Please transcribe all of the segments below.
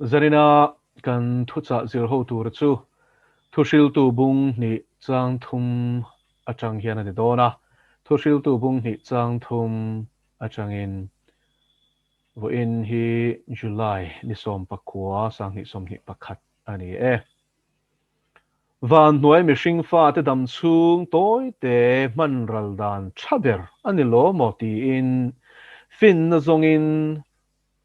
zarina kan thucha zir ho tur chu thushil tu bung ni chang thum atang hian ani dona thushil tu bung ni chang thum atangin vo in hi July ni som pakua sang ni som ni pakhat ani van hnuai mihring fa te dam chung toy te manral dan thaber ani lo moti in fin na zongin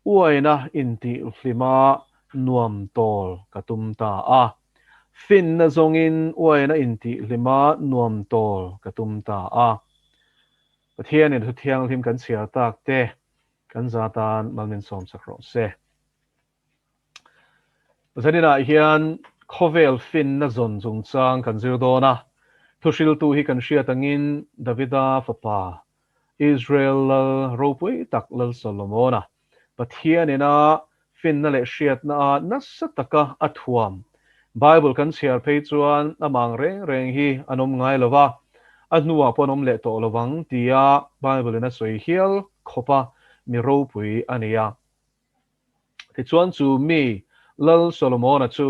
uaina inti hlima nuam tol katum ta a fin na zongin uaina inti hlima nuam tol katum ta a pathian in thiang lim kan sia tak te kan zatan malmin som sakro se zanina hian khovel fin na zon zung chang kan zir dona thushil tu hi kan hria tangin davida fapa Israel ropui tak lal Solomona pathianina fin na le hriat na nasataka athuam Bible kan share phei chuan amang reng reng hi anom ngai lova anuwa ponom le to lovang tia Bible na soi hial khopa mi ropui ania ti chuan chu mi lal Solomona chu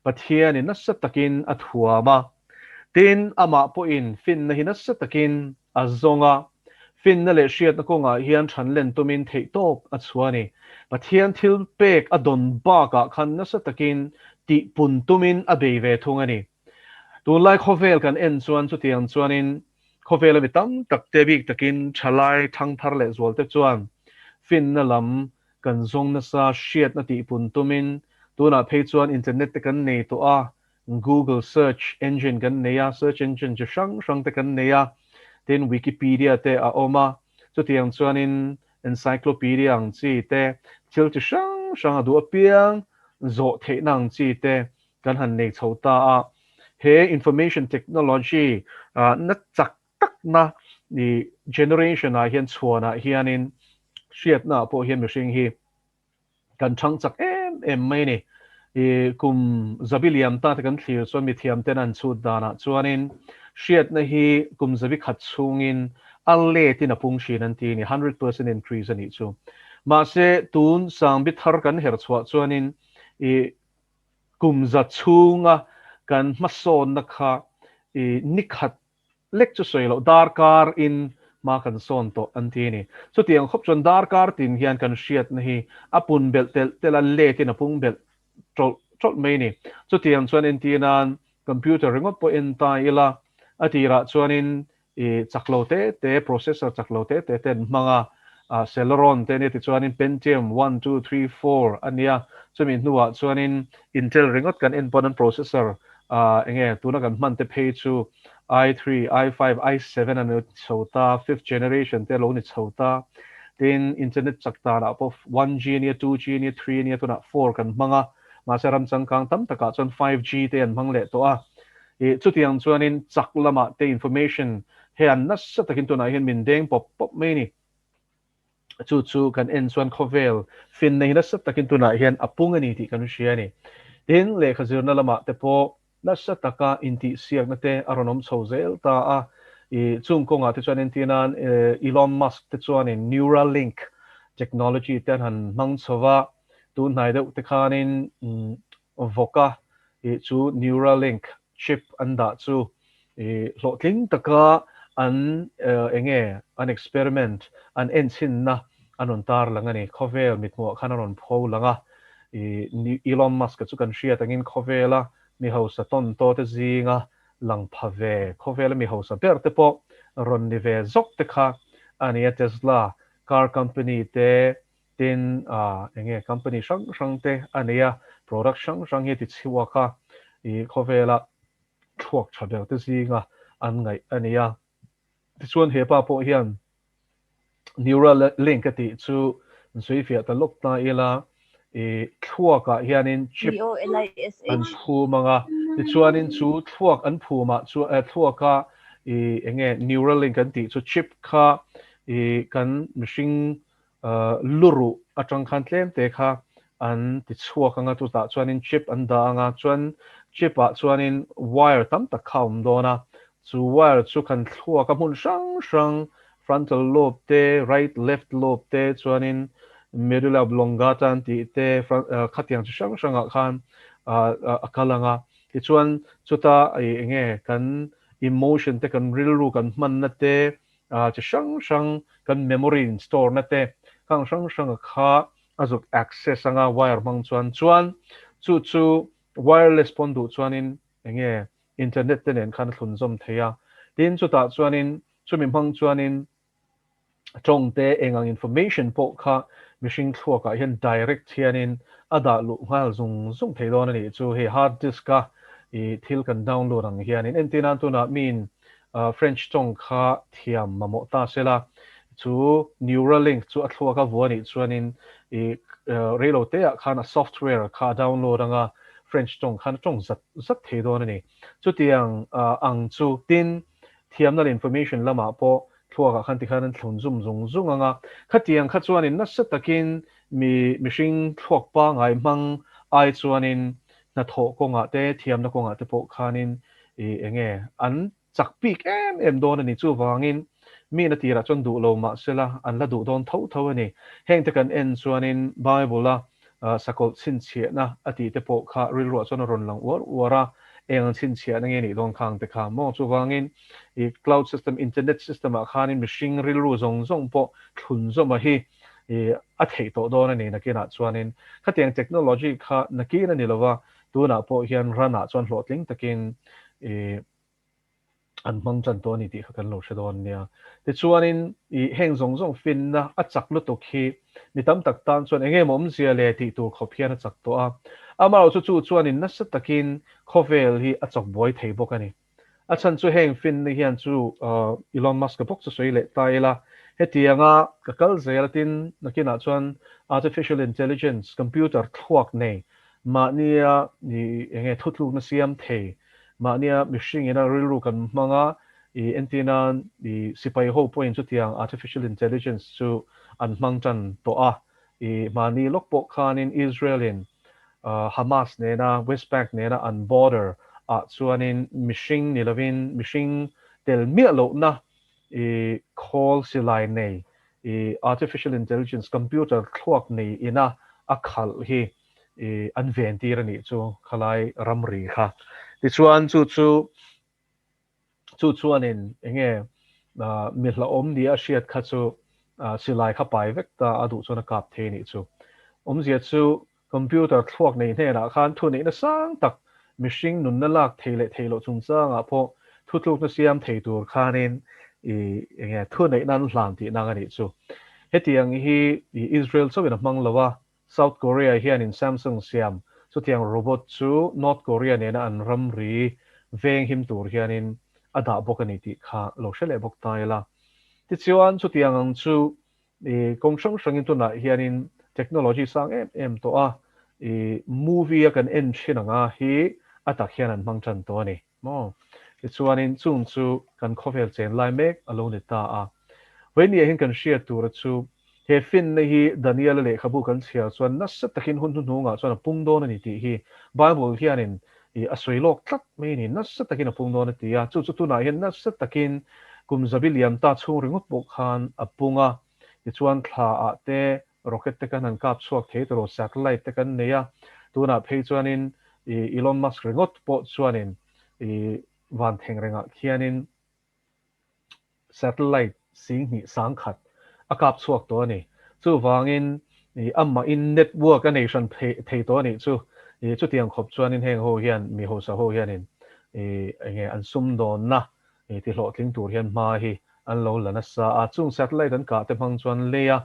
pathianin nasatakin athuama tin ama po in fin na hinasatakin azonga fin na le hriat na konga hian thanlen tumin thei top a chuani pathian thil pek adon ba ka khan na satakin ti pun tumin a bei ve thungani tun lai khovel kan en chuan chu tiang chuanin khovel mi tam tak te bik takin thalai thang thar le zol te chuan fin na lam kan zong na sa hriat na ti pun tumin tuna phei chuan internet te kan nei to a Google search engine kan neya search engine chi hrang hrang te kan neya tin Wikipedia te a oma chu tiang chuanin encyclopedia ang chi te thil chi hrang hrang a du apiang zo the nang chi te kan han nei chhota a he information technology na chak tak na ni generation a hian chuana hianin hriat na po hian mihring hi kan thang chak em mai ni kum zabiliam ta kan thlir chuan mi thiam ten an chu dana chuanin hriat na hi kum zabi khat chungin alle tin a pung shin an ti ni 100% increase ani chu ma se tun sang bi thar kan her chwa chuanin kum za chunga kan mason na kha nikhat lek chu soilo darkar in ma kan son to an ti ni so tiang khop chon darkar tin hian kan hriat na hi apun bel tel an le tin a pung bel trol mai ni so tiang chuan in tinan computer ringot po in ta ila atira chuanin chaklote te processor chaklote te ten manga Celeron te ni ti chuanin Pentium 1 2 3 4 ania chumi nuwa chuanin Intel ringot kan in ponan processor enge tuna kan man te phei chu i3 i5 i7 an chhota fifth generation te lo ni chhota tin internet chakta na po 1G ni 2G ni 3 ni tuna 4 kan manga ma saram changkang tam taka chon 5G te an mang le to a chu tiang chuanin chaklama te information he an nas sa takin tuna hian min deng pop mai ni chu kan en chuan khovel fin nei na sa takin tuna hian apung ani ti kan hria ni tin le khazir na lama te po na sa taka inti siak na te aronom chhozel ta a chung konga te chuan tinan Elon Musk te chuan in Neuralink technology ten han mang chowa tu nai deuh te khanin voka chu Neuralink chip anda chu hlotling taka an enge an experiment an ensin na anon tar langani khovel mitmo khanaron pho langa Elon Musk chu kan hria tangin khovela mi hosa ton to te zinga lang phave khovela mi hosa ber te po ron ni ve zok te kha ania Tesla car company te tin enge company sang sang te ania production sang he ti chiwa kha khovela thuak thaber te zinga an ngai ania ti chuan he pa po hian Neuralink ati chu zui fia ta lok na ila thuaka hianin chip Neolisa an phu manga ti chuanin chu thuak an phu ma chu thuaka enge Neuralink kan ti chu chip kha kan mihring luru atang khan tlem te kha an ti chuak anga tu ta chuanin chip an da anga chuan chip a chuanin wire tam tak khawm dona chu wire chu kan thuak a mun sang sang frontal lobe te right left lobe te chuanin medulla oblongata ti te khatiang sang sanga khan akalanga ti chuan chuta nge kan emotion te kan rilru kan man na te chi sang kan memory store na te kang sang kha azuk access anga wire mang chuan chu wireless pon du chuanin nge internet te nen khan thlun zom theya tin chuta chuanin chumi mang chuanin trong te engang information po kha machine thua ka hian direct hianin ada lu ngal zung thei don ani chu he hard disk ka I thil kan download ang hianin entina tuna min French tong kha thiam mamo ta sela chu Neuralink chu a thua ka vuani chuanin I relo te a khana software kha download anga French tong khan tong zat thei don ani chu tiang ang chu tin thiam na information lama po thua ka khan ti khan thlun zung anga khatiang kha chuanin na sa takin mihring thuak pa ngai mang ai chuanin na tho ko nga te thiam na ko nga te po khanin enge an chak pik em don ani chu wangin mi na tira chon du lo ma sela an la du don tho ani heng te kan en chuanin bible la sakol sin chia na ati te po kha ril ro chon ron lang wara eng sin chia na nge ni don khang te kha mo chu wangin I cloud system internet system a khanin machine ril ru zong po thun zo ma hi a thei to don ani na kina chuanin khatiang technology kha na ki na ni lova tuna po hian rana chuan hlotling takin an mang chan to ni ti kha kan lo shadon nia ti chuanin heng zong fin na a chak lu to khi mi tam tak tan chuan enge mom zia le ti tu khopian a chak to a amaro chu chuanin na sa takin khovel hi a chok boy thei bok ani a chan chu heng fin ni hian chu Elon Musk ka bok chu soi le taila hetianga ka kal zelatin nakina chuan artificial intelligence computer thuak nei ma nia ni enge thutlu na siam thei ma nia mihring ina rilru kan manga entina sipai ho point chu tiang artificial intelligence chu an mang chan to a mani lokpo khanin Israelin Hamas nena West Bank nena an border chuanin mihring nilovin mihring tel mi lo na call silai nei artificial intelligence computer thuak nei ina a khal hi an ven tir ani chu khalai ramri kha ti chuan chu chuanin enge mi hla om dia hriat kha chu silai kha pai vek ta adu chuna kap the ni chu om zia chu computer thuak nei hne khan thu nei na sang tak mihring nun na lak theilo chung changa pho thutluk na siam thei tur khanin enge thu nei nan hlan ti nang ani chu hetiang hi Israel chu in mang lawa South Korea hian in Samsung siam chu tiang robot chu North Korea ne na an ram ri veng him tur hianin ada bokani ti kha lo shele bok taila ti chuan chu tiang ang chu kong sang in tu na hianin technology sang em to a movie kan en chinanga hi atak hian an mang chan to ani mo ti chuanin chung chu kan khovel chen lai mek alone ta a when ye hin kan share tur chu he fin nei hi Daniel le khabu kan chia chuan na sa takin hun nga chuan pung don ani ti hi bible hianin a soilok tlat mai ni na sa takin pung don ti ya chu tu na hian na sa takin kum zabiliam ta chung ringot bok khan apunga ti chuan thla a te rocket te kan an kap chuak the to satellite te kan neya tuna phei chuanin Elon Musk ringot po chuanin van theng renga khianin satellite sing ni sang khat akap chuak to ni chu wangin amma in network a nation thei to ni chu chu tiang khop chuanin heng ho hian mi ho sa ho hianin enge an sum don na ti hlo tling tur hian ma hi an lo lana sa a chung satellite an ka te mang chuan leya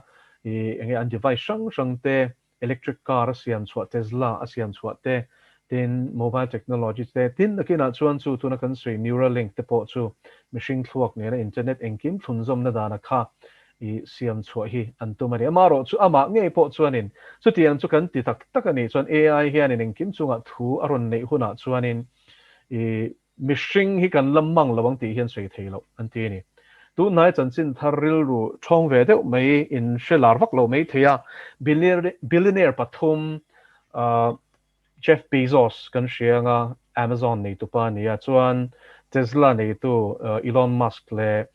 enge an device sang te electric car siam chua Tesla siam chua te tin mobile technology te tin nakina chuan chu tuna kan sui Neuralink te po chu machine thuak ne na internet engkim thunzom na dana kha siam chua hi an tumani amaro chu ama nge po chuanin chu tiang chu kan ti tak ani chuan AI hian in engkim chunga thu aron nei huna chuanin mihring hi kan lamang lawang ti hian sui theilo an ti ni tu nai chan chin tharil ru thong ve deuh mai in shelar vak lo mai theya billionaire pathum Jeff Bezos kan hrianga Amazon nei tu pa nia chuan Tesla nei tu Elon Musk le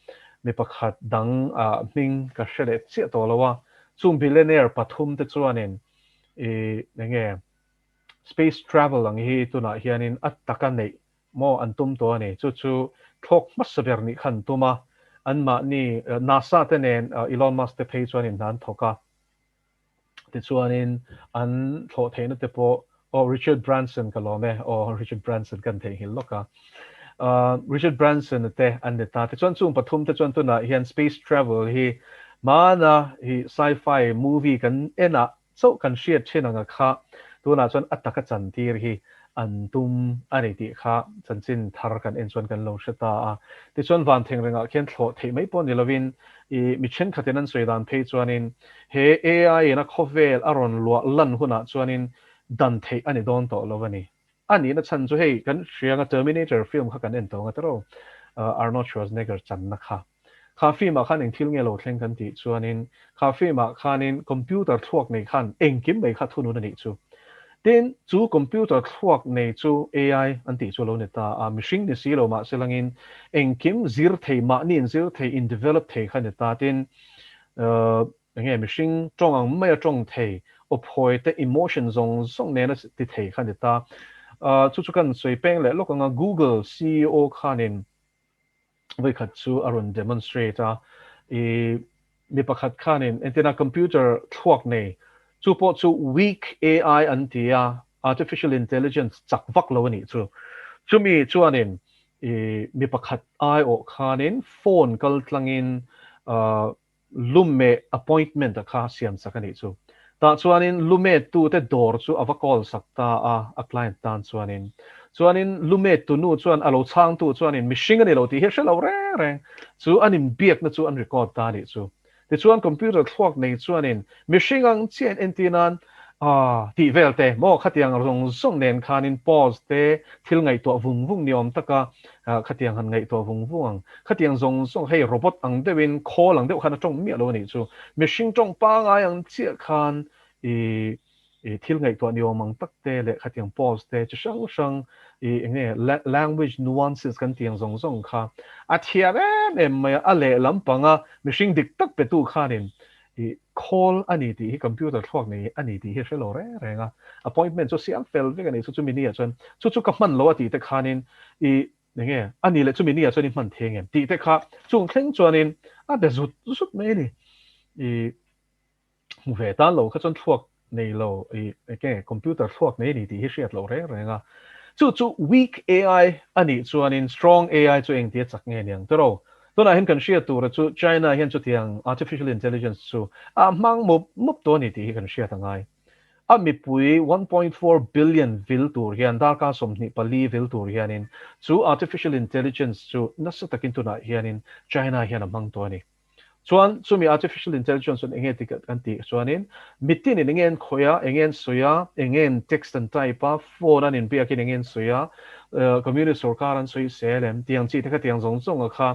mi pakhat dang ming ka hre chia to lawa chung billionaire pathum te chuanin nge space travel ang hi tuna hianin at takan nei mo antum to ani chu thok masaber ni khan tuma anma ni NASA te nen Elon Musk te phei chuanin nan thoka ti chuanin an tho theina te po o Richard Branson kalome o Richard Branson kan the hi loka Richard Branson te an de ta te chuan chung pathum te chuan tuna hian space travel hi mana hi sci-fi movie kan ena so kan share chinanga kha tuna chuan ataka chantir hi antum ani ti kha chanchin thar kan en chuan kan lo shata a ti chuan van theng renga khian thlo thei mai pon nilovin I mi chen khaten an soidan phei chuanin he AI na khovel aron lua lan huna chuanin dan thei ani don to lovani ani na chan chu hei kan hrianga Terminator film kha kan en to nga taro Arnold Schwarzenegger chan na kha kha film a khan eng thil nge lo thleng kan ti chuanin kha film a khanin computer thuak nei khan eng kim mai kha thunu na ni chu tin chu computer thuak nei chu AI an ti chu lo ne ta a machine ni si lo ma selangin eng kim zir thei ma ni zir thei in develop thei khan ta tin nge machine tong ang mai tong thei opoi te emotion zong ne na ti thei khan ta chu chu kan soi peng le lokanga Google CEO khanin vai khat chu arun demonstrate I mi pakhat khanin entina computer thuak nei chu po chu weak AI an tia artificial intelligence chak vak lo ni chu mi chuanin mi pakhat ai o khanin phone kal tlangin lumme appointment kha siam sakani chu ta chuanin lume tu te dor chu avakol sakta a client tan chuanin lume tu nu chuan alo chang tu chuanin mishing ani lo ti he shelo re chu anin biak na chu an record ta ni chu ti chuan computer thuak nei chuanin mishing ang chen entinan ti velte mo khatiang rong nen khanin pause te thil ngai to vung niom taka khatiang han ngai to vung khatiang zong hei robot ang dewin call ang deuh khana tong mi lo ni chu mishing tong pa ngai ang chia khan thil ngai to niom ang tak te le khatiang pause te chi sang nge language nuances kan tiang zong kha athiare ne mai ale lampanga mishing dik tak pe tu khanin call ani ti computer thuak nei ani ti he shelo re nga appointment so siang fel ve ani chu mini a chuan chu ka man lo ati te khanin nge ani le chu mini a chuan man theng ti te kha chung thleng chuanin de zut me ni ve tan lo kha chuan thuak nei lo ke computer thuak nei ni ti he hriat lo re nga chu weak AI ani chuanin strong AI chu eng ti chak nge niang tro tuna hin kan share tur chu China hian chu tiang artificial intelligence chu mang mup to ni ti kan share tangai mi pui 1.4 billion vil tur hian dar ka somni pali vil tur hianin chu artificial intelligence chu nasa takin tuna hianin China hian mang to ni chuan chumi artificial intelligence on enge tikat kan ti chuanin mitin in engen khoya engen soya engen text and type phone an in biakin engen soya community sarkar an soi selem tiang chi taka tiang zong kha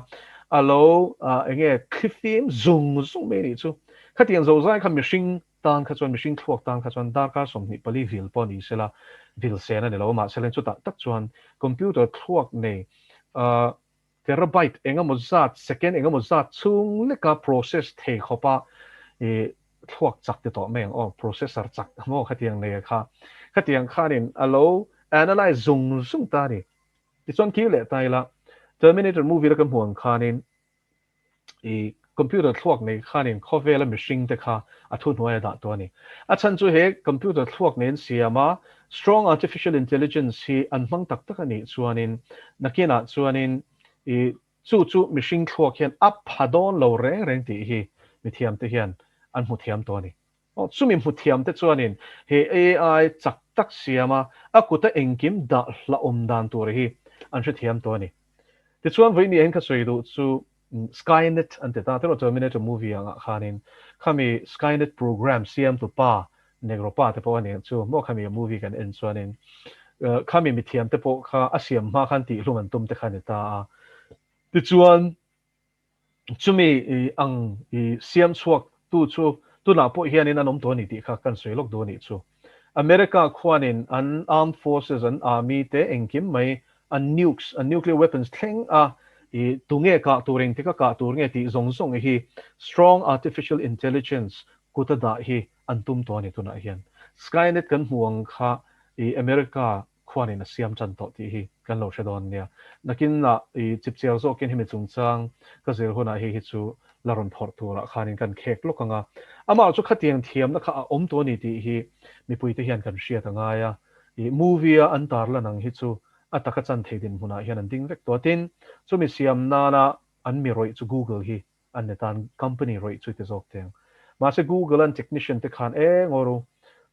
alo enge khifim zung me ni chu khatiang zo zai kha machine tan kha chuan machine thuak tan kha chuan dar ka somni pali vil poni sela vil sena ne lo ma selen chu tak chuan computer thuak nei terabyte engemaw zat second engemaw zat chung leka process thei khopa thuak chak te to meng processor chak mo khatiang nei kha khatiang khanin alo analyze zung ta ni ti chuan ki le tai la Terminator movie la kan huang khanin computer thuak nei khanin khovela machine te kha athun hnuai da to ni a chan chu he computer thuak nen siama strong artificial intelligence hi an hmang tak tak ani chuanin nakina chuanin chu machine thuak hian up phadon lo reng ti hi mithiam te hian an hmuthiam to ni chumi hmuthiam te chuanin he AI chak tak siama akuta engkim da hla dan tur hi an hrithiam to ni ti chuan voi mi en kha soi du chu Skynet ante ta tero Terminator movie anga khanin khami Skynet program siam tu pa negro pa te po ani chu mo khami movie kan en chuanin khami mithiam te po kha asiam ma khan ti hluman tum te khan ta ti chuan chumi ang siam chuak tu na po hianin anom to ni ti kha kan soi lok do ni chu America khwanin an armed forces an army te engkim mai an nuclear weapons thleng tunge ka turing tika ka tur nge ti zong hi strong artificial intelligence kuta da hi antum to ni tuna hian Skynet kan huang kha i America khwani na siam chan to ti hi kan lo shadon nia nakin na i chip chiao zo ken himi chungchang ka zel hona hi hi chu laron phor tu la khanin kan khek lokanga ama chu khatiang thiam na kha om to ni ti hi mi pui te hian kan hria tanga ya i movie a antar la nang hi chu ataka chan theidin huna hian an ding vek to tin chu mi siam na na an mi roi chu Google hi an netan company roi chu te zok teng ma se Google an technician te khan ngoru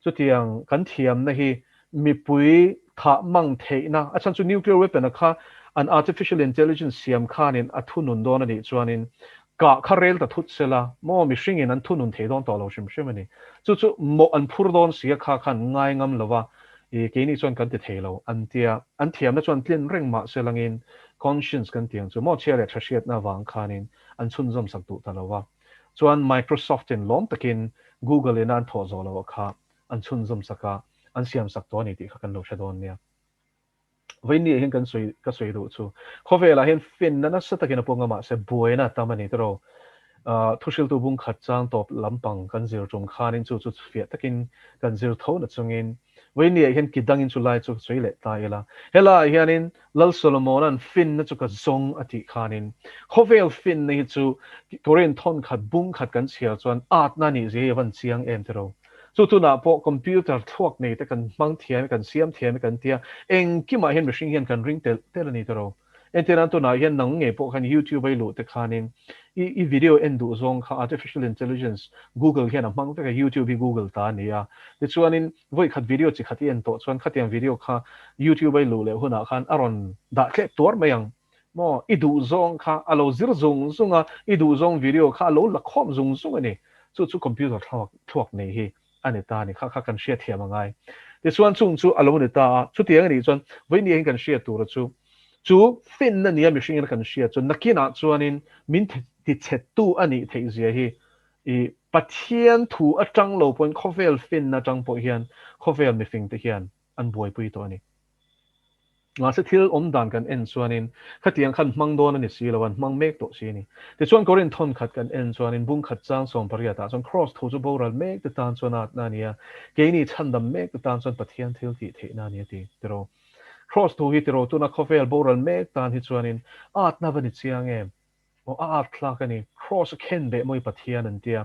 chu tiang kan thiam na hi mi pui tha mang theina a chan chu nuclear weapon a kha an artificial intelligence siam khanin a thunun don ani chuanin ka kharel ta thut sela mo mi hringin an thunun theidon to lo shim shimani chu mo an phur don sia kha khan ngai ngam lova e ke ni chuan kan te thelo an tia an thiam na chuan tlen reng ma selangin conscience kan tiang chu mo chere thashiat na wang khanin an chun zom sak tu ta lova chuan Microsoft in lom takin Google in an tho zo lo kha an chun zom saka an siam sak to ni ti kha kan lo shadon nia với ni hin kan soi du chu khove la hin fin na sa takin ponga ma se buena tamani tro thusil tu bung khat chang top lampang kan zir tum khanin chu fia takin kan zir tho na chungin với ni hin kidang in chu lai chu soi le ta ila hela hianin lal solomon an fin na chu ka zong ati khanin khovel fin ni chu korean thon khat bung khat kan chia chuan art na ni je van chiang em tro chu tu na po computer thuak nei te kan mang thiam kan siam thiam kan tia eng ki ma hian machine hian kan ring tel ni tro en te ran tu na hian nang nge po kan YouTube ai lu te khanin i video en du zong kha artificial intelligence Google hian mang te ka YouTube Google ta ni ya te chuanin voi khat video chi khati en to chuan khatiang video kha YouTube ai lu le huna khan aron da tle tor mayang mo i du zong kha alo zir zong zunga i du zong video kha lo la khom zong zong ani chu computer thuak nei hi ani ta ni kha kan share thiam angai ti chuan chung chu alo ni ta chu tiang ni chuan voi ni kan share tur chu fin na ni mi hring kan share chu nakina chuanin min ti chet tu ani thei zia hi i pathian thu atang lo pon khovel fin na tang po hian khovel mi fing te hian an boi pui to ani nga se thil om dan kan en chuanin khatiang khan mang don ani si lawan mang mek to si ni ti chuan korin thon khat kan en chuanin bung khat chang som paria ta chuan cross thu chu boral mek te tan chuan at na nia ke ni chandam mek te tan chuan pathian thil ti the na nia ti tero cross thu hi tero tu na khovel boral mek tan hi chuanin at na bani chiang em o at thlak ani cross khen be moi pathian an tia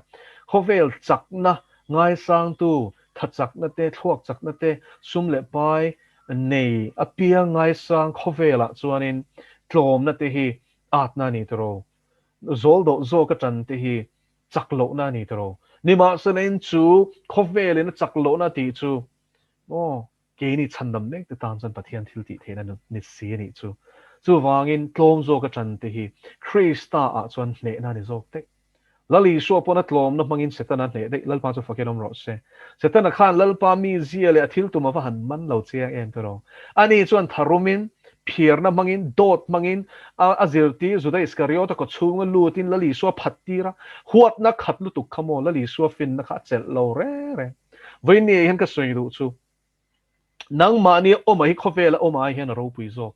khovel chak na ngai sang tu thachak na te thuak chak na te sum le pai nei apia ngai sang khovela chuanin tlom na te hi at na ni tro zol do zo ka chan te hi chaklo na ni tro ni ma sanen chu khovelin chaklo na ti chu o ke ni chandam nek te tan chan pathian thil ti thena ni si ni chu wangin tlom zo ka chan te hi krista a chuan hne na ni zok te lali so pona tlom na mangin setana hne de lalpa chu fakelom ro se setana khan lalpa mi zia le athil tu ma va han man lo chia em tro ani chuan tharumin phiar na mangin dot mangin azirti zuda iskariota ko chunga lutin lali so phattira huat na khatlu tu khamo lali so fin na kha chel lo re voini hen ka soi du chu nang mani o mai khovela o mai hen ro pui zok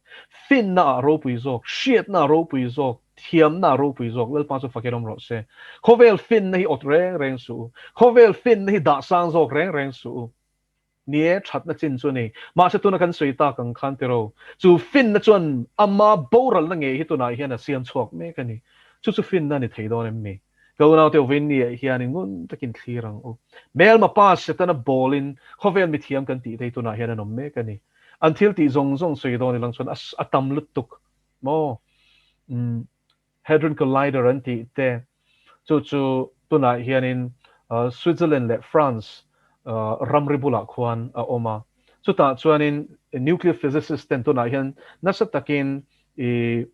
fin na ro pui zok shit na ro pui zok thiam na ro pui zok lel pa chu fakerom ro se khovel fin na hi ot reng su khovel fin na hi da sang zok reng su nie that na chin chu nei ma se tu na kan soi ta kang khan te ro chu fin na chuan ama boral na nge hi tu na hian a siam chok me ka ni chu fin na ni thei don em me go na te win ni hian in ngun takin thirang o mel ma pas se ta na bolin khovel mi thiam kan ti thei tu na hian an om me ka ni until ti zong soi don ni lang chuan atam lutuk mo hadron collider an ti te chu tu na hian in Switzerland le France ramribula khwan a oma chuta chuanin nuclear physicist ten tu na hian nasa takin i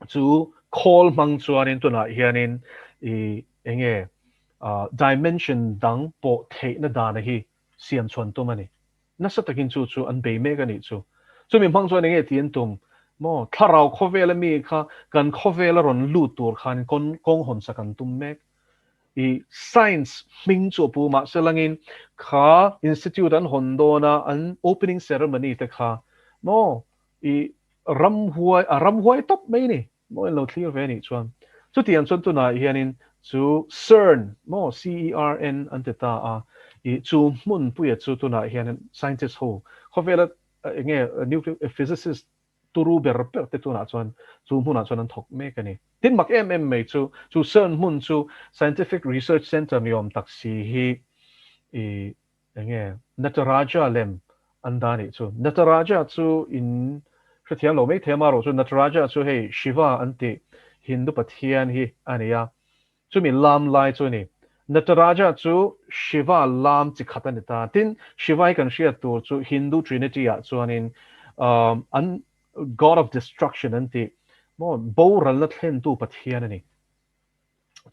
chu call mang chuanin tu na hianin i enge dimension dang po the na da na hi siam chuan tu mani nasa takin chu an be me ka ni chu mi mang chuan enge tien tum mo tharau khovela mi kha kan khovela ron lu tur khan kong hon sakan tum mek i science ming chu pu ma selangin kha institute an hondona an opening ceremony te kha mo i ram huai top mai ni mo lo clear ve ni chuan chu tiang chon tu na hianin chu CERN mo CERN anteta a I chu mun puya chu tu na hianin scientist ho khovela nge nuclear physicist turu ber per te tu na chuan chu mun na chuan an thok me ka ni tin mak me chu CERN mun chu scientific research center ni om tak si hi I nge Nataraja lem andani chu Nataraja chu in Shatian lo me thema ro chu Nataraja chu hei Shiva anti Hindu pathian hi ania chu mi lam lai chu ni Nataraja chu Shiva lam chi khatan ta tin Shiva kan shia tur chu Hindu Trinity a chuanin an God of Destruction anti mo bo ral na thlen tu pathian ani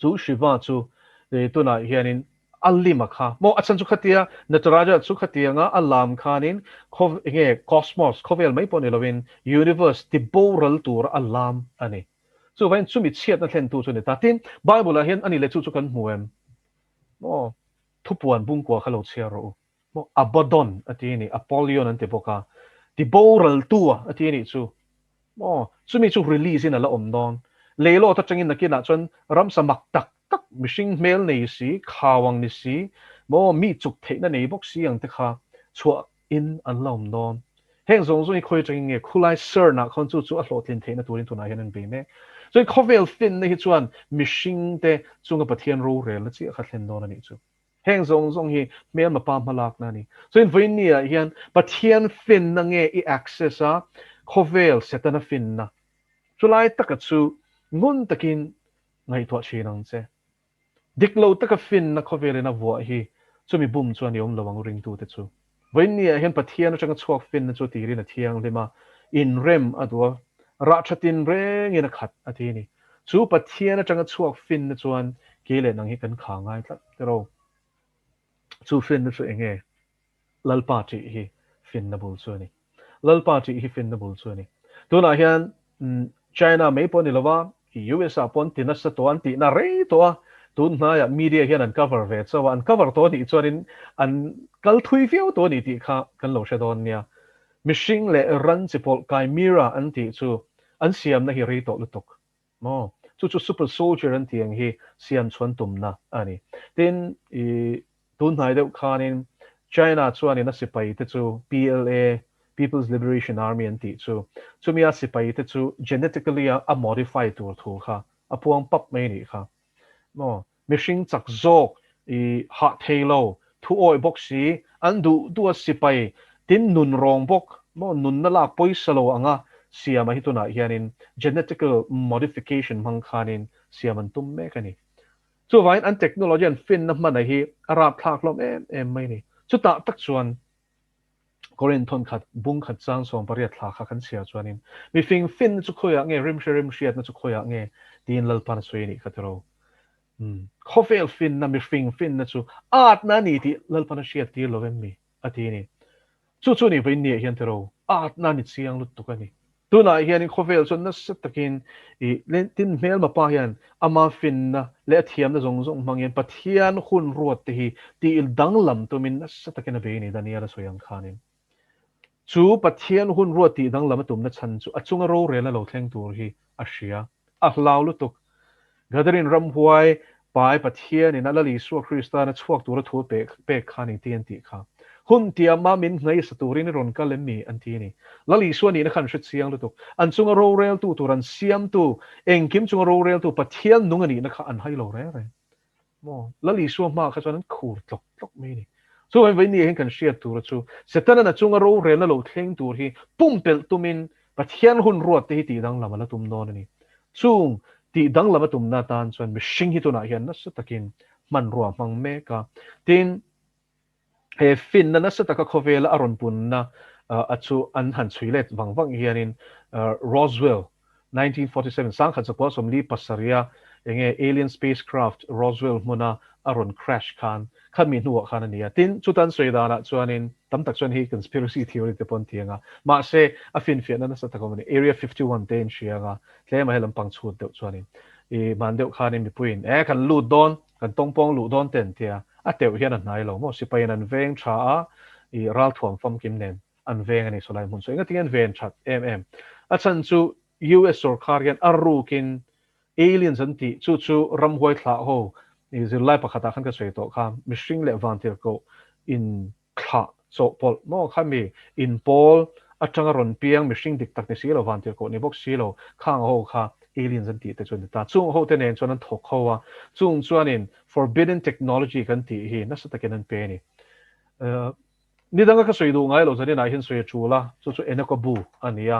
chu Shiva chu tu na hianin allima kha mo achan chu khatia Nataraja chu khatia nga alam khanin khov nge cosmos khovel mai pon lovin universe ti boral tur alam ani so when chu mi chiat na thlen tu chu ni ta tin Bible a hian ani le chu chu kan muem mo thupuan bung kwa khalo chia ro mo Abaddon atini Apollyon ante boka ti boral tu atini chu mo chu mi chu release in ala om don leilo ta changin nakina chon ram samak tak tak mishing mel nei si khawang ni si mo mi chuk the na nei bok si ang te kha chua in an lom don heng zong zong khoi changin nge khulai sir na khon chu chu a hlot lin the na turin tuna hian an be me so khovel fin nei chuan mishing te chunga pathian ro rel la chi kha thlen don ani chu heng zong zong hi mel ma pa malak na ni so in vein nia hian pathian fin na nge I access a khovel setana fin na chulai takatsu ngun takin ngai thwa chinang che diklo taka fin na khovel na vo hi chumi bum chuan yom lawang ring tu te chu voinia hen pathian atanga chuak fin na chu tiri na thiang lema in rem adwa ra thatin reng in a khat athini chu pathian atanga chuak fin na chuan kele nang hi kan kha ngai tla tero chu fin na chu enge lalpa ti hi fin na bul chu ni lalpa ti hi fin na bul chu ni tuna hian China may pon ilawa US pon tinas sa tuan ti na re to tun na ya media hian an cover ve so an cover to ni chuanin an kal thui fiu to ni ti kha kan lo shadon nia mishing le ran chipol kai mira an ti chu an siam na hi re to lutok mo chu chu super soldier an tiang hi siam chuan tum na ani tin I tun nai deuh khanin China chuanin na sipai te chu PLA People's Liberation Army an ti chu chumia sipai te chu genetically a modified tur thu kha apuang pap mai ni kha no mishing chak zok I ha thelo thu oi bok si an du a sipai tin nun rong bok mo nun na la poi salo anga siama hituna hianin genetical modification mang khanin siaman tum me kani chu vain an technology an fin na man hi arab thak lom em mai ni chu ta tak chuan Korean thon khat bung khat chang song pariat thla kha kan sia chuanin mi fing fin chu khoya nge rim shiat na chu khoya nge tin lal pan sui ni khatero khofel fin na mi fing fin na chu at na ni ti lal pan shiat ti lovem mi ati ni chu ni vein ni hian tero at na ni chiang lut tukani tuna hian in khofel chon na set takin I len tin mel ma pa hian ama fin na le thiam na zong zong mangin pathian hun ruat te hi ti il dang lam to min na set takin a ve ni daniela soyang khanin chu pathian hun ruati dang lama tum na chan chu achunga ro rela lo thleng tur hi a hria a hlau lutuk gadarin ram huai pai pathian in alali su Kristana chuak tur thu pe khani tian ti kha hun tia ma min ngai saturin ron ka lemmi an ti ni lali su ni na khan hrit siang lutuk an chunga ro rel tu turan siam tu engkim chunga ro rel tu pathian nungani na kha an hai lo re mo lali su ma kha chuan khur tlok tlok me ni so when ni hen kan share tur chu setana na chunga ro re na lo thleng tur hi pumpel tumin pathian hun ruat te hi ti dang lama la tum don ni chung ti dang lama tum na tan chuan mi hring hi tu na hian na sa takin man ruwa mang me ka tin he fin na sa taka khovela aron pun na achu an han chuilet wangwang hianin Roswell 1947 sang khat sakwa somli pasaria enge alien spacecraft Roswell muna aron crash khan khami nuwa khan ania tin chutan soidana chuanin tamtak chuan hi conspiracy theory te pon tianga ma se a fin fian na sa takomani area 51 ten shianga tle ma helam pang chut deuh chuanin I man deuh khanin mi puin kan lu don kan tongpong lu don ten tia a teuh hian an hnai lo mo sipain an veng tha a I ral thuam fam kim nen an veng ani solai mun so inga tingen ven that a chan chu US sarkar yan arrukin aliens an ti chu ram hoi thla ho ni zir lai pakhata khan ka sei to kha mishing le vantir ko in kha so pol mo khami in pol atanga ron piang mishing dik tak ni silo vantir ko ni bok silo khang ho kha aliens an ti te chun ta chung ho te nen chon an thok ho wa chung chuan in forbidden technology kan ti hi na sa taken an pe ni ni danga ka sei du ngai lo zani na hin sei chu la chu enako bu ania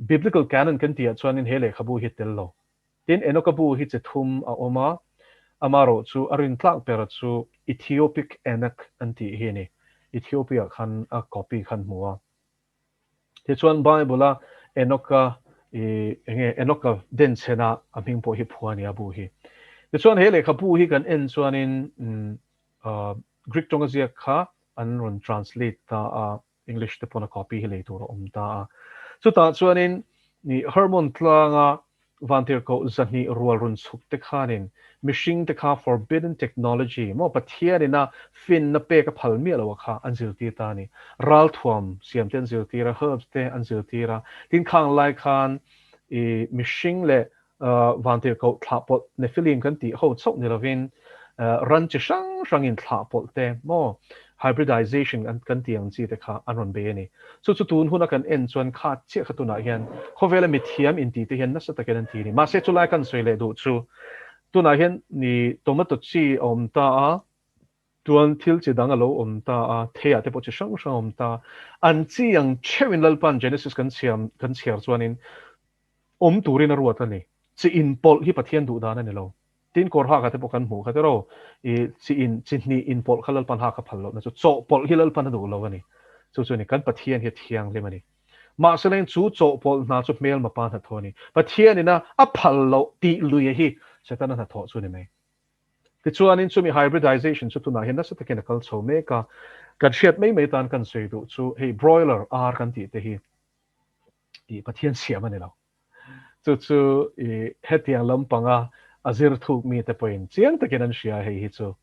biblical canon kan ti chuan in hele khabu hi tel lo tin enako bu hi che thum a oma amaro chu arin tlak per chu ethiopic enak anti hi ni ethiopia khan a copy khan muwa te chuan bible a enoka enoka den chena aming po hi phuani abu hi te chuan hele khabu hi kan en chuan in greek tonga zia kha an ron translate ta english te pona copy hi le tur om ta chu ta chuan in ni hormone tlanga vantir ko zani rual run suk te khanin mishing te kha forbidden technology mo pathianina fin na pe ka phalmi lo kha anjil ti ta ni ral thuam siam ten zil ti ra herbs te anjil ti ra tin khang lai khan e mishing le vantir ko thapot ne feeling kan ti ho chok ni lovin ran chi sang in thapot te mo hybridization kan tiang chi te kha anon be ni chu tun huna kan en chuan kha che khatuna hian khowela mithiam in ti te hian na sa ta kan ti ni ma se chu lai kan soile du chu tuna hian ni tomato chi om ta a tuan thil chi dang alo om ta a thea te po chi sang om ta an chi yang chewin lalpan genesis kan chiar chuan in om turin a ruat ani chi in pol hi pathian du dan ani lo tin kor ha ka te pokan mu ka te ro e chi ni in pol khalal pan ha ka phal lo na cho pol hilal pan du lo ani chu ni kan pathian hi thiang le mani ma selen cho pol na chu mel ma pa na thoni pathian ina a phal lo ti lui hi setan na tho chu ni mai ti chuan in chu mi hybridization chu tu na hin na sa technical cho me ka kan shet mai tan kan sei du chu hey broiler ar kan ti te hi ti pathian siam ani lo chu hetiang lampanga azir thuk mi te point chiang te kenan sia hei hi chu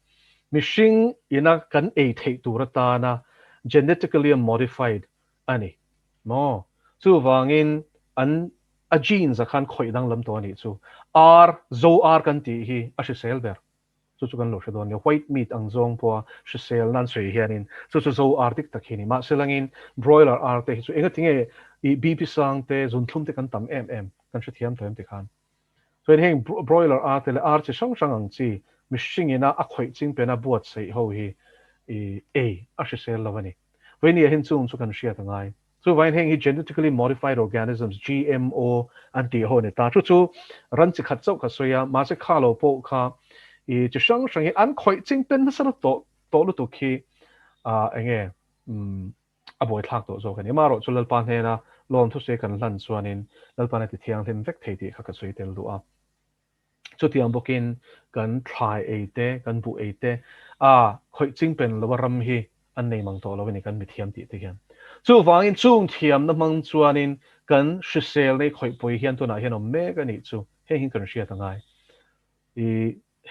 mishing ina kan ei thei turata na genetically modified ani mo chu wangin an a genes a khan khoi dang lam to ani chu zo r kan ti hi a sel ber chu kan lo shadon ni white meat ang zong po sel nan sei hianin chu zo r tik takhini ma selangin broiler r te chu enga tinge i bp sang te zun thum te kan tam kan shi thiam them te khan so in heng broiler ar te le ar chi sang ang chi mishing ina a khoi ching pena buat sei ho hi a shi sel lovani when ye hin chung chu kan shia ta ngai so when heng hi genetically modified organisms gmo anti ho ne ta chu ran chi khat chau ka soya ma se kha lo po kha i chi sang hi an khoi ching pen na sa to lu to khi enge a boy thak to zo kan ma ro chu lal pan he na lon thu se kan lan chuanin lalpan ti thiang them vek thei ti kha ka soi tel du a chu tiang bokin kan thlai eite kan bu eite khoi ching pen lo ram hi an nei mang to lo ni kan mi thiam ti te hian chu wangin chung thiam na mang chuanin kan shisel nei khoi poi hian to na hian om me ka ni chu he hin kan ria ta ngai i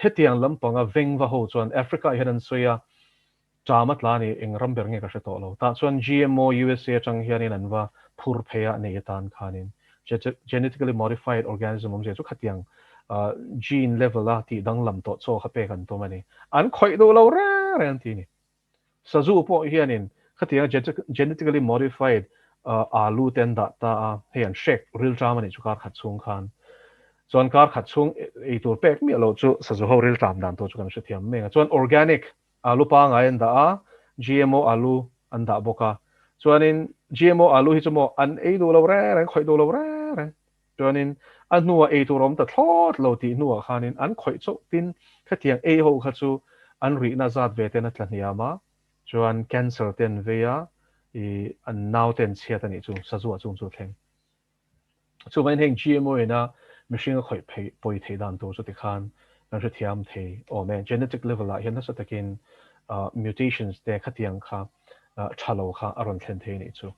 hetiang lampanga vengwa ho chuan africa hian an soya chamat la ni engram ber nge ka se to lo ta chuan gmo usa chang hian in anwa phur pheya nei tan khanin genetically modified organism om je chu khatiang gene level la ti dang lam to cho khape kan to mani an khoi do lo ra ran ti ni sa zu po hian in khatiang genetically modified alu ten da ta hian shek real drama ni chu kar khat chung khan chuan kar khat chung ei tur pek mi lo chu sa zu ho real dram dan to chu kan se thiam me chuan organic alu pa ngai an da gmo alu an da boka chuanin gmo alu hi chumo an ei do lo ra ran khoi do lo ra chuanin an nuwa ei tur om ta thlot lo ti nuwa khanin an khoi chok tin khatiang ei ho kha chu an ri na zat ve te na tlania ma chuan cancer ten veya i an now ten chiat ani chu sa zu chung chu thleng chu vain heng gmo ina machine khoi poi thei dan to chu ti khan kan se thiam thei o me genetic level la hian na sa takin mutations te khatiang kha thalo kha aron thlen thei ni chu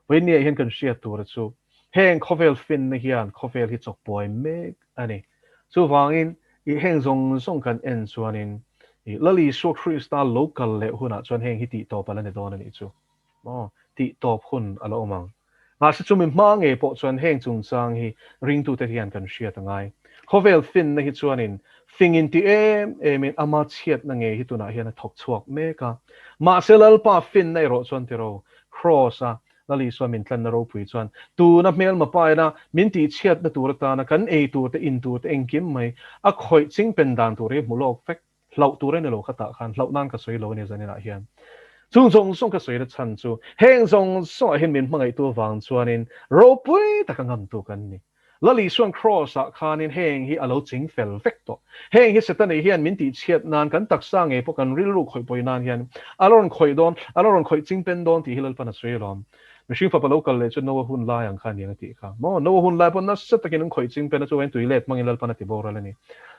when ne hian kan sia tur chu heng khovel fin na hian khovel hi chok poi me ani chu wangin i heng zong kan en chuanin i lali so krista local le huna chuan heng hi ti to pala ne don ani chu ti top hun alo mang ma se chu mi mang e po chuan heng chung sang hi ring tu te hian kan sia ta ngai khovel fin na hi chuanin fingin ti min ama chiat na nge hi tuna hian thok chuak me ka ma selal pa fin nei ro chuan ti ro cross a lali so min tlan na ro pui chuan tu na mel ma pa na min ti chiat na tur ta na kan e tu te in tu te engkim mai a khoi ching pen dan tu re mulok fek lau tu re ne lo khata khan lau nan ka soi lo ne zanina hian chung chung song ka soi da chan chu heng song so hin min mangai tu wang chuanin ro pui ta ka ngam tu kan ni lali suan cross a khanin heng hi alo ching fel vector heng hi setan hian min ti chiat nan kan tak sang e po kan ril ru khoi poi nan hian alon khoi ching pen don ti hilal pana soi lom machine fa local le chu no hun lai ang khan yang ti kha mo no hun lai pon na set takin khoi ching pen chu wen tuilet mangin lal pana ti bora le ni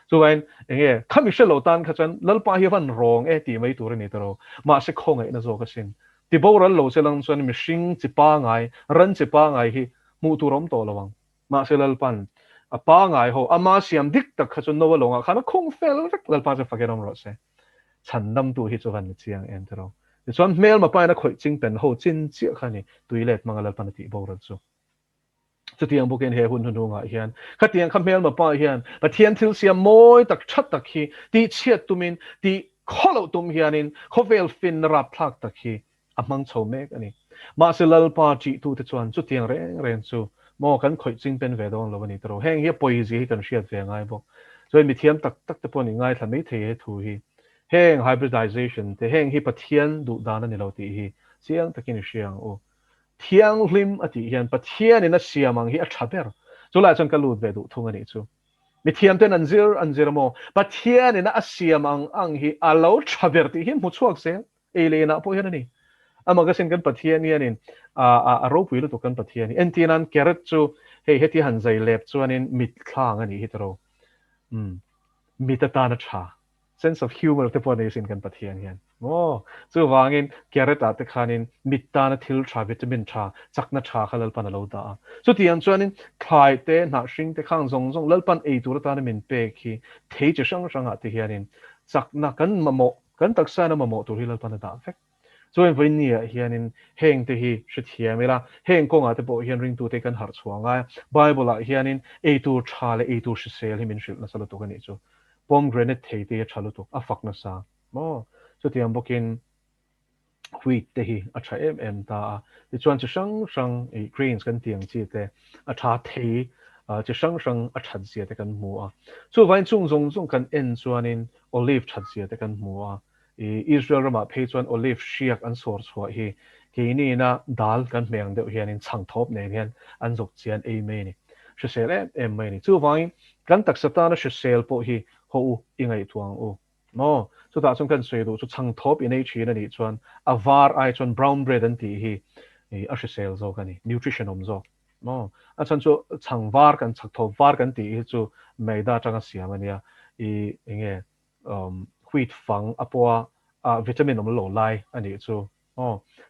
chu wen enge khami shelo tan kha chan lal pa hi van rong e ti mai tur ni taro ma se khong ai na zo ka sin ti bora lo se lang chuan machine chi pa ngai ran chi pa ngai hi mu tu rom to lawang ma se lal pan a pa ngai ho ama siam dik tak kha chun no longa khana khong fel rek lal pa se fakerom ro se chan nam tu hi chu van chiang en taro chuan mel ma pa na khoi ching pen ho chin chi khani tuilet mangalal pan ti bora chu chu tiang buken he hun hun nga hian khatiang khamel ma pa hian pathian thil siam moi tak that tak hi ti chiat tumin ti kholo tum hianin khovel fin rap thak tak hi amang chho mek ani ma selal pa chi tu te chuan chu tiang reng reng chu mo kan khoi ching pen ve dong lo ni tro heng hi poezi kan hriat ve ngai bo so mi thiam tak tak te pon ngai thla mei the he thu hi heng hybridization te heng hi pathian du dan ani lo ti hi siang takin siang o thiang lim ati hian pathian in a siamang hi a thaber chula chon kalut ve du thung ani chu mi thiam ten anzir mo pathian in a siamang ang hi alo thaber ti hi mu chuak se elena po hian ani amaga sin kan pathian hian in a ro pui lu to kan pathian ni entinan keret chu hei heti han zai lep chuanin mit thlang ani hi tro mitata na tha sense of humor te pon sin kan pathian hian chu wangin carrot ate khanin mitta na thil tha vitamin tha chakna tha khalal pan lo da chu tiang chuanin khai te na hring te khang zong zong lalpan ei tur ta na min pe khi thei chi sang sang ate hianin chakna kan mamo kan taksa na mamo tur hilal pan da fek so en vin nia hianin heng te hi shithia mela heng konga te po hian ring tu te kan har chuanga bible a hianin ei tur tha le ei tur sel hi min shil na salo to kan ni chu pomegranate thei te chalu to a fakna sa mo so tiang bokin wheat te hi a tha em ta ti chuan chi sang e greens kan tiang chi te a tha thei chi sang a that zia te kan mu a chu vain chung zong zong kan en chuanin olive that zia te kan mu a Israel rama phe chuan olive shiak an sor chhuah hi ke ni na dal kan meng deuh hianin chang thop nei hian an zok chian ei me ni hrisel em mai ni chu vain kan tak sata na hrisel po hi ho ingai tuang u mo chu ta chung kan sei du chu chang thop in ei thina ni chuan a var ai chuan brown bread an ti hi a hrisel zo kani nutrition om zo mo a chan chu chang var kan chak thop var kan ti hi chu meida tanga siam ania enge wheat fang apua vitamin om lo lai ani chu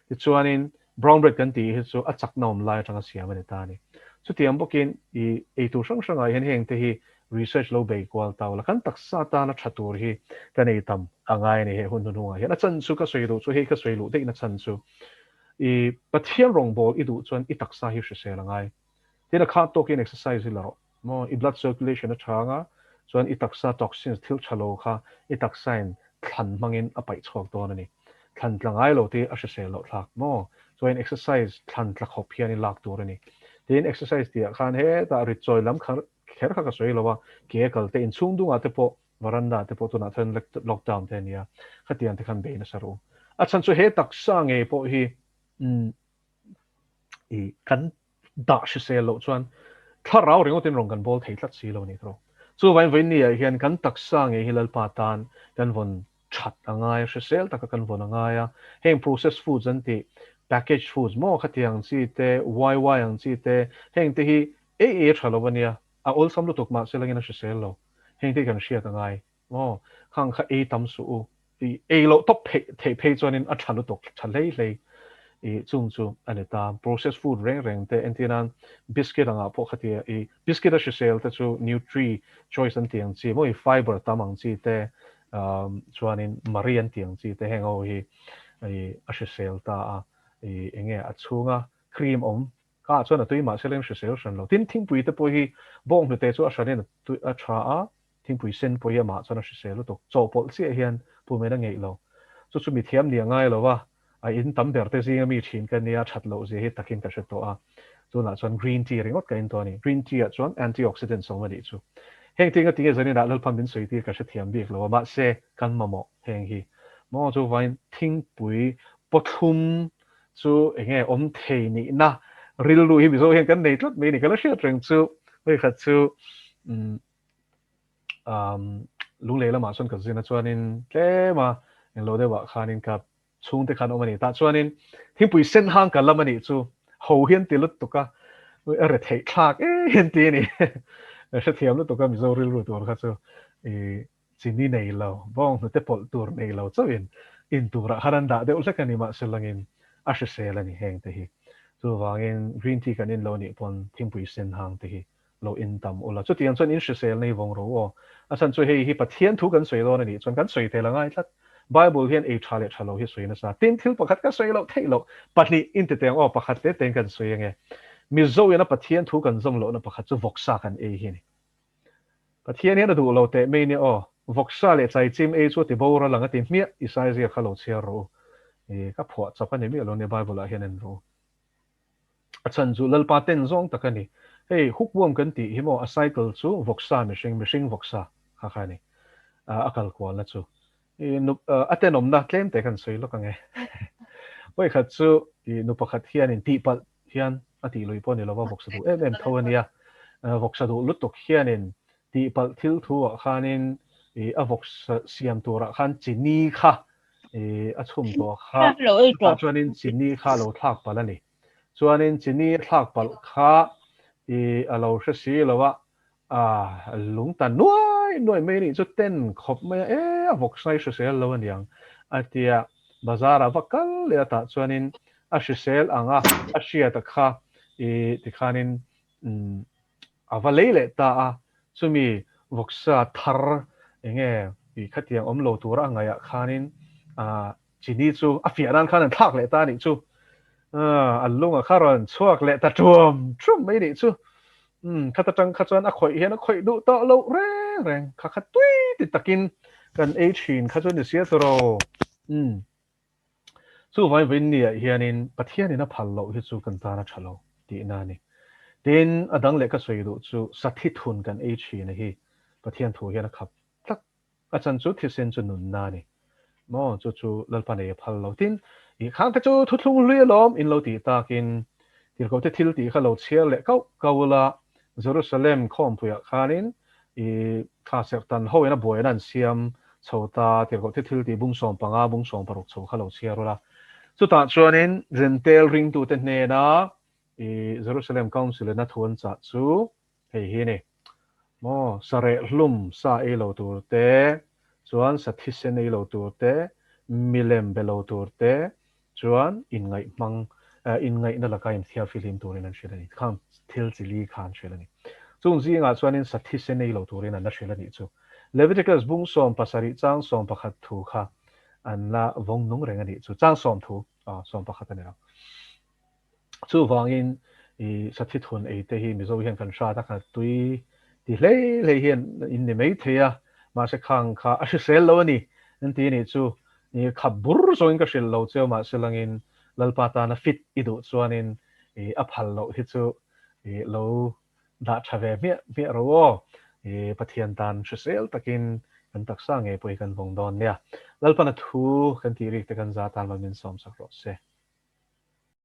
ti chuanin brown bread kan ti hi chu a chak na om lai tanga siam ani ta ni chu tiam bokin ei tu sang ai hen heng te hi research lo bei kwal taw la kan taksa ta na thatur hi kan ei tam angai ni he hun hunga hian a chan chu ka soi do chu he ka soi lu de na chan chu pathian rong bol i du chuan i taksa hi hre se langai tina kha tokin exercise hi lo mo i blood circulation a thanga chuan i taksa toxins thil thalo kha i taksa in thlan mangin a pai chhuak don ani thlan tlangai lo ti a hre se lo thlak mo chuan exercise thlan tlak hop hian i lak tur ani tin exercise ti khan he ta ri choi lam khan kher kha ka soi lowa ke kal te in chung dunga te po varanda te po tuna then lockdown te nia khatian te khan be na saru a chan chu he tak sa nge po hi kan da shi se lo chuan tharau ringo tin rong kan bol thei tlat si lo ni tro chu vain vain ni hian kan tak sa nge hilal pa tan kan von that angai shi sel tak kan von angai a heng processed foods an ti packaged foods mo khatiang chi te yy ang chi te heng te hi thalovania a ol sam lu tok ma selangina shi sel lo heng te kan shia tangai mo khang kha tam su lo top phe chuanin a thalu tok thalei lei chung chu anita processed food reng te entinan biscuit anga po khatia biscuit a shi sel te chu nutri choice an tiang chi mo fiber tamang chi te chuanin marian tiang chi te hengo hi a shi sel ta enge a chunga cream om cả cho nó tụi mà sẽ lên sự sale sân lo tin thím bùi tới bùi hi bông được tế cho sản nên tụi cha á thím bùi sen bùi mà cho nó sự sale lúc cho bộ sẽ hiện bùi mấy đang ngày lo cho chúng mình thiam nhiều ngay lo wa in tấm bẹt tới gì mi chín cái này chặt lo gì hết takin cái sự to cho nó chọn green tea ringot cái into này green tea chọn antioxidant xong rồi chú heng tiếng cái tiếng cái này đã phan biến suy thì cái sự thiam việc lo mà sẽ căn mà mò heng hi mò cho vay thím bùi bốc thum chú nghe thế này na real lu hi bizo hen kan nei tlat me ni kala share treng chu we khat chu lung le la ma son ka zina chuanin tle ma en lo de wa khanin ka chung te khan omani ta chuanin thim pui sen hang ka lamani chu ho hian ti lut tuka we are thei thak hen ti ni se thiam lu tuka mizo real ru tur kha chu e chini nei lo bong te pol tur nei lo chawin in tura haran da de ulakani ma selangin a se se la ni heng te hi chu wangin green tea kan in lo ni pon thingpui sen hang te hi lo in tam ola chu tiang chuan in se sel nei wong ro o a chan chu hei hi pathian thu kan soi lo ni chuan kan soi te la ngai tlat bible hian e thale thalo hi soi na sa tin thil pakhat ka soi lo thei lo patni in te teng o pakhat te teng kan soi nge mi zo yana pathian thu kan zom lo na pakhat chu voksa kan e hi ni pathian hian du lo te me ni o voksa le chai chim e chu ti bo ra langa ti mia isai zia khalo chia ro e ka phwa chapa ni mi lo ni bible a hian en ro chan zu lal paten zong takani hey hukbom kan ti himo a cycle chu voksa mishing voksa kha khani akal ko la chu e nu atenom na claim te kan soi lo ka nge oi khat chu i nu pakhat hian in ti pal hian ati loi pon ni lo voksa du em thawania voksa du lutuk hian in ti pal thil thu khanin e a voksa siam tura khan chini kha e a chum to kha ta chuanin chini kha lo thak palani chuanin chini thlak pal kha i alo hre si lowa lung tan nuai mai ni chu ten khop mai vok sai hre sel lo aniang atia bazara vakal le ta chuanin a hre sel anga a hria ta kha i ti khanin avalei le ta a chumi voksa thar enge i khatiang om lo tura ngaya khanin chini chu a fianan khan thak le ta ni chu allung a kharon chuak le ta trum mai ni chu khata tang khachuan a khoi hian a khoi du to lo reng kha kha tui ti takin kan e thin khachuan ni sia toro chu vai vin ni hianin pathian in a phal lo hi chu kan ta na thalo ti na ni tin adang le ka soi du chu sathi thun kan e thin hi pathian thu hian a khap tak a chan chu thi sen chu nun na ni mo chu lalpa ne phal lo tin i khang ta chu thu thlung lui lom in lo ti takin tir ko te thil ti kha lo chial le kau la jerusalem khom puya khanin i kha sertan ho ena boinan siam chota tir ko te thil ti bung som panga bung som paruk chu kha lo chiar la chu ta chuanin rentel ring tu te hne na i jerusalem council na thun cha chu hei hi ni mo sare hlum sa e lo tur te chuan sathisen e lo tur te milem belo tur te chuan in ngai na laka in thia film turin an shilani kham thil chili khan shilani chung zinga chuanin sathisen e lo turin an shilani chu leviticus bung som pasari chang som pakhat thu kha an la vong nung reng ani chu chang som thu som pakhat ani chu wangin i sathi thun e te hi mizo hian kan sha ta kha tui ti le hian in ni mei thea ma se khang kha a sel lo ani an ti ni chu ni kha bur so in ka shil lo cheu ma selangin lalpata na fit idu chuanin e aphal lo hi chu e lo da thave mi ro e pathian tan sel takin kan taksa nge poi kan vong don nia lalpana thu kan ti ri te kan za tan min som sak ro se